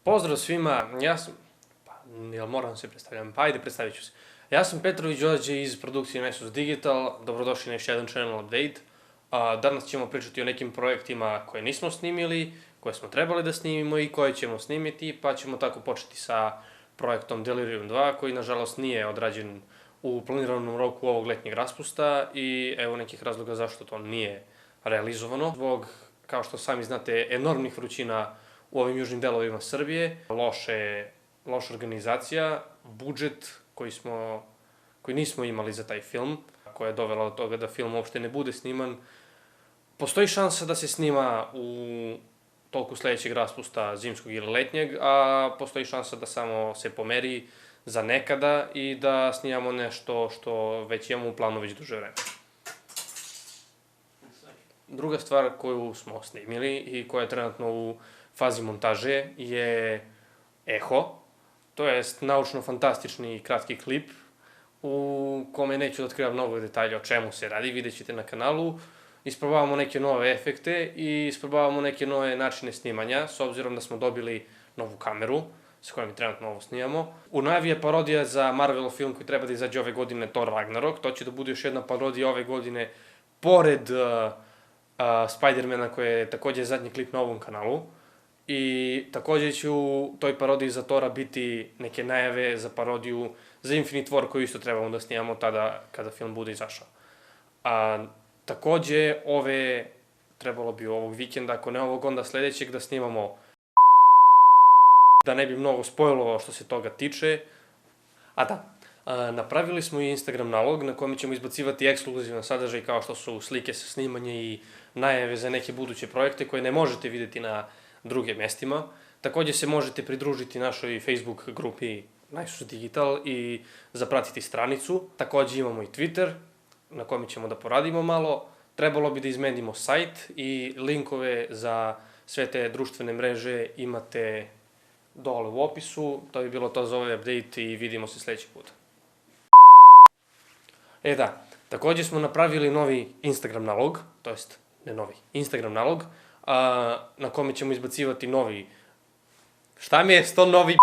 Pozdrav svima, jel moram se predstavljam? Pa ajde, predstavit ću se. Ja sam Petrović Đorđe iz produkcije Nessus Digital, dobrodošli na još jedan channel update. Danas ćemo pričati o nekim projektima koje nismo snimili, koje smo trebali da snimimo i koje ćemo snimiti, pa ćemo tako početi sa projektom Delirium 2, koji nažalost nije odrađen u planiranom roku ovog letnjeg raspusta i evo nekih razloga zašto to nije realizovano. Zbog, kao što sami znate, enormnih vrućina u ovim južnim delovima Srbije, loša organizacija, budžet koji nismo imali za taj film, koja je dovela do toga da film uopšte ne bude sniman. Postoji šansa da se snima u toku sledećeg raspusta zimskog ili letnjeg, a postoji šansa da samo se pomeri za nekada i da snimamo nešto što već imamo u planu već duže vreme. Druga stvar koju smo snimili i koja je trenutno u fazi montaže je Eho, to je naučno-fantastični kratki klip u kome neću da otkrivam mnogo detalja o čemu se radi, vidjet ćete na kanalu. Isprobavamo neke nove efekte i isprobavamo neke nove načine snimanja, s obzirom da smo dobili novu kameru sa kojom trenutno ovo snimamo. U najavi je parodija za Marvelov film koji treba da izađe ove godine, Thor Ragnarok. To će da bude još jedna parodija ove godine, pored Spider-mana, koji je takođe zadnji klip na ovom kanalu. I takođe će u toj parodiji za Thora biti neke najave za parodiju za Infinite War koju isto trebamo da snimamo tada kada film bude izašao. Takođe, trebalo bi ovog vikenda, ako ne ovog, onda sledećeg da snimamo, da ne bi mnogo spojlovao što se toga tiče. Napravili smo i Instagram nalog na kojem ćemo izbacivati ekskluzivan sadržaj kao što su slike sa snimanja i najave za neke buduće projekte koje ne možete videti na drugim mestima. Takođe se možete pridružiti našoj Facebook grupi Nessus Digital i zapratiti stranicu. Takođe imamo i Twitter na kojem ćemo da poradimo malo. Trebalo bi da izmenimo sajt i linkove za sve te društvene mreže imate dole u opisu. To bi bilo to za ovaj update i vidimo se sledeći put. Takođe smo napravili novi Instagram nalog, to jest ne novi, Instagram nalog, na kome ćemo izbacivati novi... Šta mi je sto novi